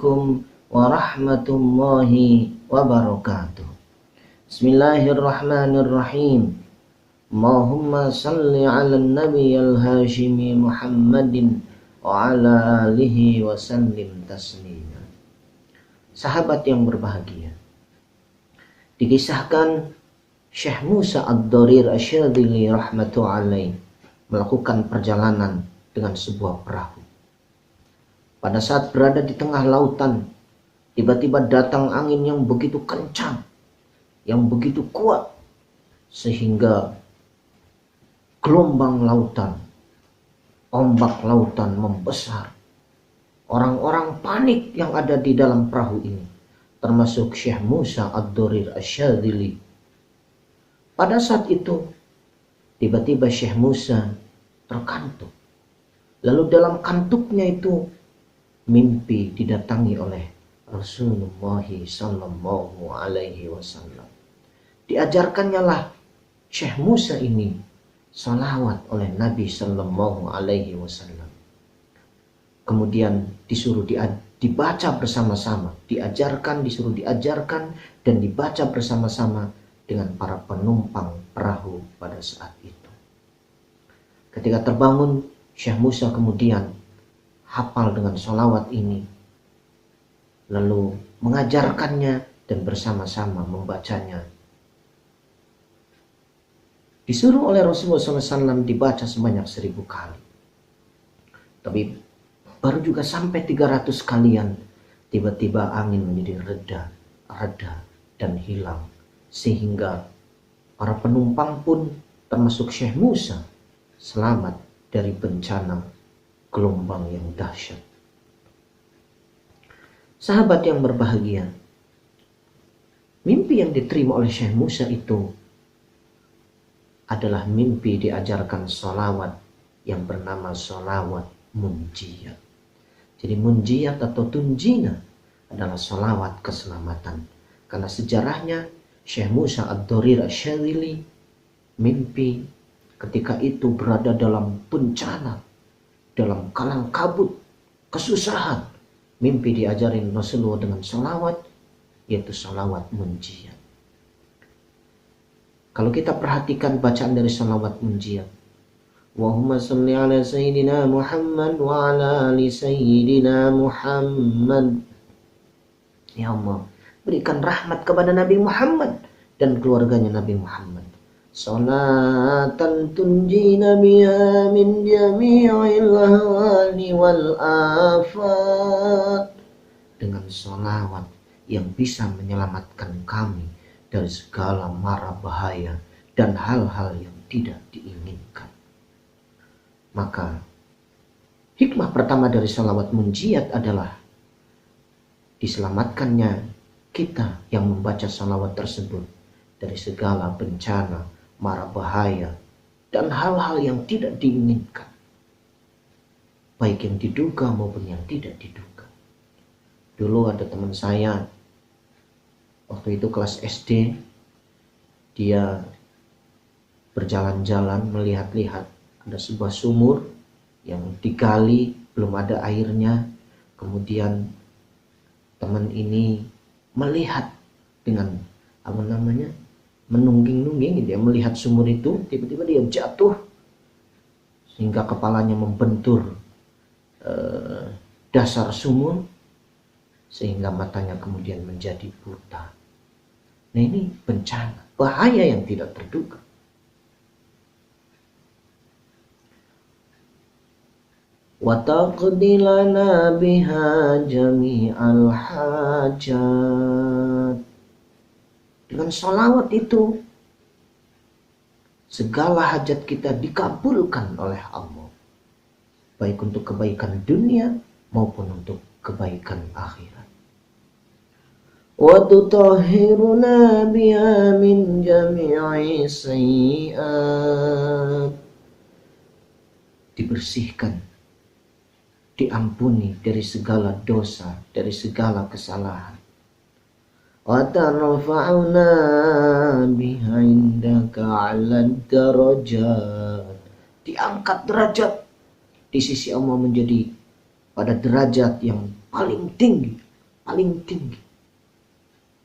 Assalamualaikum warahmatullahi wabarakatuh. Bismillahirrahmanirrahim. Allahumma salli ala nabi al-hashimi Muhammadin wa ala alihi wa sallim taslima. Sahabat yang berbahagia, dikisahkan Syekh Musa Ad-Darir Asy-Syadzili rahmatullahi melakukan perjalanan dengan sebuah perahu. Pada saat berada di tengah lautan, tiba-tiba datang angin yang begitu kencang, yang begitu kuat, sehingga gelombang lautan, ombak lautan membesar. Orang-orang panik yang ada di dalam perahu ini, termasuk Syekh Musa Ad-Darir Asy-Syadzili. Pada saat itu, tiba-tiba Syekh Musa terkantuk. Lalu dalam kantuknya itu, mimpi didatangi oleh Rasulullah sallallahu alaihi wasallam. Diajarkannya lah Syekh Musa ini salawat oleh Nabi sallallahu alaihi wasallam. Kemudian disuruh dibaca bersama-sama, disuruh diajarkan dan dibaca bersama-sama dengan para penumpang perahu pada saat itu. Ketika terbangun, Syekh Musa kemudian hafal dengan sholawat ini, lalu mengajarkannya dan bersama-sama membacanya. Disuruh oleh Rasulullah SAW dibaca sebanyak 1000 kali. Tapi baru juga sampai 300 kalian, tiba-tiba angin menjadi reda dan hilang. Sehingga para penumpang pun termasuk Syekh Musa selamat dari bencana gelombang yang dahsyat. Sahabat yang berbahagia, mimpi yang diterima oleh Syekh Musa itu adalah mimpi diajarkan sholawat yang bernama sholawat munjiyat. Jadi munjiyat atau tunjina adalah sholawat keselamatan. Karena sejarahnya Syekh Musa Ad-Darir Asy-Syadzili mimpi ketika itu berada dalam bencana, dalam kalang kabut, kesusahan. Mimpi diajarin Rasulullah dengan salawat, yaitu salawat munjiyat. Kalau kita perhatikan bacaan dari salawat munjiyat, Allahumma salli ala sayyidina Muhammad wa ala ali sayyidina Muhammad. Ya Allah, berikan rahmat kepada Nabi Muhammad dan keluarganya Nabi Muhammad. Salatan tunjina biha min jami'il ahwali wal afat. Dengan salawat yang bisa menyelamatkan kami dari segala mara bahaya dan hal-hal yang tidak diinginkan. Maka hikmah pertama dari salawat munjiyat adalah diselamatkannya kita yang membaca salawat tersebut dari segala bencana, mara bahaya, dan hal-hal yang tidak diinginkan. Baik yang diduga maupun yang tidak diduga. Dulu ada teman saya, waktu itu kelas SD, dia berjalan-jalan melihat-lihat ada sebuah sumur yang digali, belum ada airnya. Kemudian teman ini melihat dengan menungging-nungging, dia melihat sumur itu, tiba-tiba dia jatuh sehingga kepalanya membentur dasar sumur sehingga matanya kemudian menjadi buta. Nah, ini bencana, bahaya yang tidak terduga. Wa taqdi lana biha jami'al hajat. Dengan sholawat itu, segala hajat kita dikabulkan oleh Allah. Baik untuk kebaikan dunia maupun untuk kebaikan akhirat. Wa tutahhiruna biha min jami'i sayyi'at. Dibersihkan, diampuni dari segala dosa, dari segala kesalahan. Wa tarfa'una biha indaka 'ala darajat. Diangkat derajat di sisi Allah menjadi pada derajat yang paling tinggi, paling tinggi.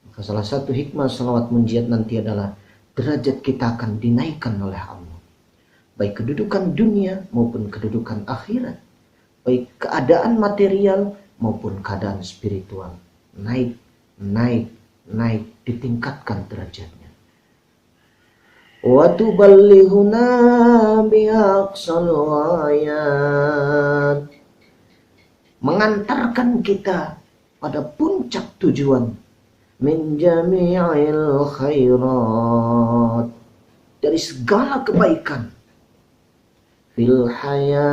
Maka salah satu hikmah salawat munjiat nanti adalah derajat kita akan dinaikkan oleh Allah. Baik kedudukan dunia maupun kedudukan akhirat. Baik keadaan material maupun keadaan spiritual. Naik, ditingkatkan derajatnya. Wa tuballighuna biaqsal ghayat. Mengantarkan kita pada puncak tujuan. Min jami'il khairat. Dari segala kebaikan. Fil hayat.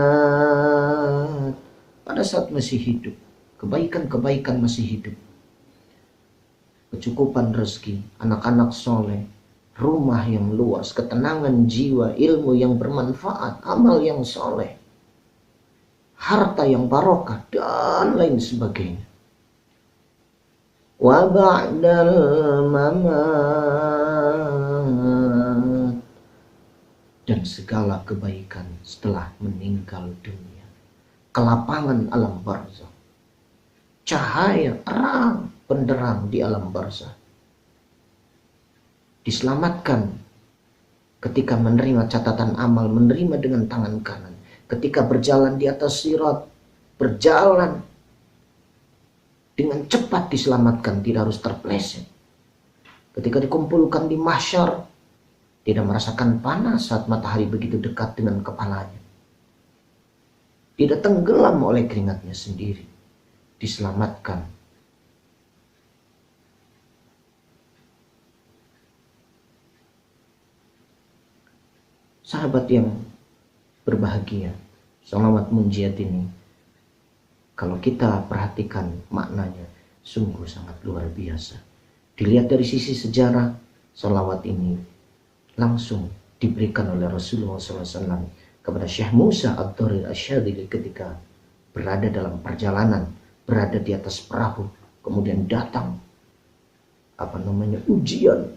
Pada saat masih hidup. Kebaikan-kebaikan masih hidup. Kecukupan rezeki, anak-anak soleh, rumah yang luas, ketenangan jiwa, ilmu yang bermanfaat, amal yang soleh, harta yang barokah, dan lain sebagainya. Wa ba'dal mamat. Dan segala kebaikan setelah meninggal dunia. Kelapangan alam barzakh. Cahaya, terang, penderang di alam barzakh. Diselamatkan ketika menerima catatan amal, menerima dengan tangan kanan. Ketika berjalan di atas sirat, berjalan dengan cepat diselamatkan, tidak harus terpeleset. Ketika dikumpulkan di mahsyar, tidak merasakan panas saat matahari begitu dekat dengan kepalanya. Tidak tenggelam oleh keringatnya sendiri. Diselamatkan. Sahabat yang berbahagia, salawat munjiat ini, kalau kita perhatikan maknanya, sungguh sangat luar biasa. Dilihat dari sisi sejarah, salawat ini langsung diberikan oleh Rasulullah SAW kepada Syekh Musa Ad-Dharir Asy-Syadzili ketika berada dalam perjalanan, berada di atas perahu, kemudian datang ujian,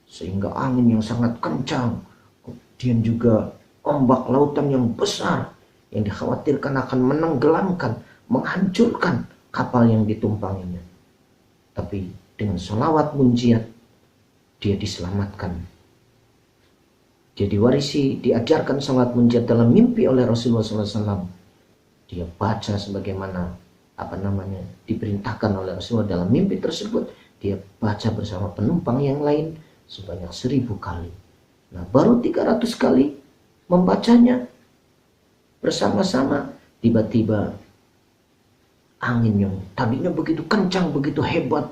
sehingga angin yang sangat kencang, kemudian juga ombak lautan yang besar yang dikhawatirkan akan menenggelamkan, menghancurkan kapal yang ditumpanginya. Tapi dengan sholawat munjiat dia diselamatkan. Dia diwarisi, diajarkan sholawat munjiat dalam mimpi oleh Rasulullah SAW. Dia baca sebagaimana diperintahkan oleh Rasulullah dalam mimpi tersebut. Dia baca bersama penumpang yang lain sebanyak 1000 kali. Nah, baru 300 kali membacanya bersama-sama, tiba-tiba angin yang tadinya begitu kencang, begitu hebat,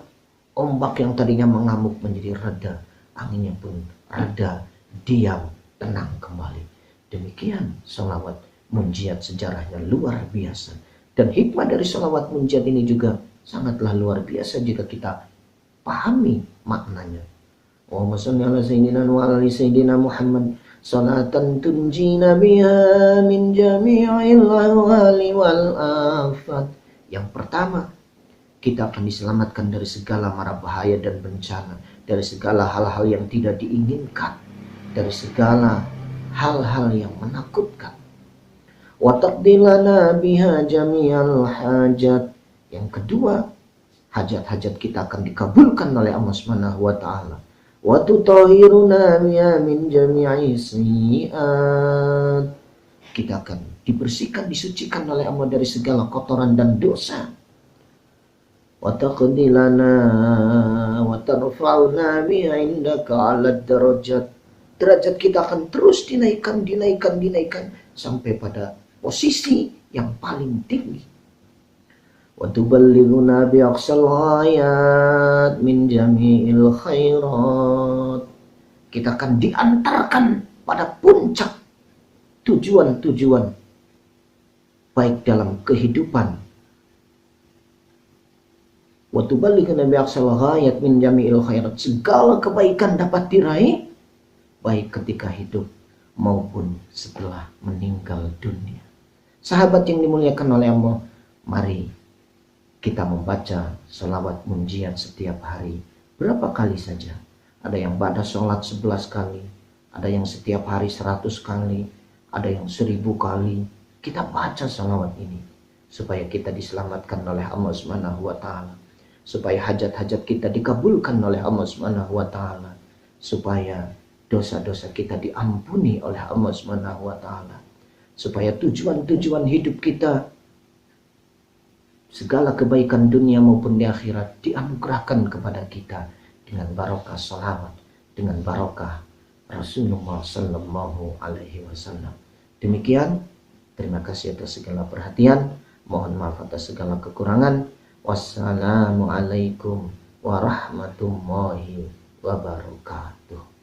ombak yang tadinya mengamuk menjadi reda, anginnya pun reda, diam, tenang kembali. Demikian sholawat munjiat, sejarahnya luar biasa. Dan hikmah dari sholawat munjiat ini juga sangatlah luar biasa jika kita pahami maknanya. Allahumma shalli ala sayyidina wa ala ali sayyidina Muhammad salatan tunjina biha min jami'il ahwali wal afat. Yang pertama, kita akan diselamatkan dari segala mara bahaya dan bencana, dari segala hal-hal yang tidak diinginkan, dari segala hal-hal yang menakutkan. Wa taqdilana biha jami'al hajat. Yang kedua, hajat-hajat kita akan dikabulkan oleh Allah Subhanahu wa taala. Wa tutahhiruna min jami'i sayyi'at. Kita akan dibersihkan, disucikan oleh Allah dari segala kotoran dan dosa. Wa taqdilana wa tarfa'una bi 'indaka 'ala darajat. Derajat kita akan terus dinaikkan sampai pada posisi yang paling tinggi. Wa tuballighuna bi aqsal ghayat min jami'il khairat. Kita akan diantarkan pada puncak tujuan-tujuan baik dalam kehidupan. Wa tuballighuna bi aqsal ghayat min jami'il khairat. Segala kebaikan dapat diraih baik ketika hidup maupun setelah meninggal dunia. Sahabat yang dimuliakan oleh Allah, mari kita membaca sholawat munjiat setiap hari. Berapa kali saja. Ada yang pada sholat 11 kali. Ada yang setiap hari 100 kali. Ada yang 1000 kali. Kita baca sholawat ini supaya kita diselamatkan oleh Allah Subhanahu wa ta'ala. supaya hajat-hajat kita dikabulkan oleh Allah Subhanahu wa taala, supaya dosa-dosa kita diampuni oleh Allah Subhanahu wa taala, supaya tujuan-tujuan hidup kita, segala kebaikan dunia maupun di akhirat dianugerahkan kepada kita dengan barokah salawat, dengan barokah Rasulullah Sallallahu Alaihi Wasallam. Demikian, terima kasih atas segala perhatian, mohon maaf atas segala kekurangan. Wassalamualaikum warahmatullahi wabarakatuh.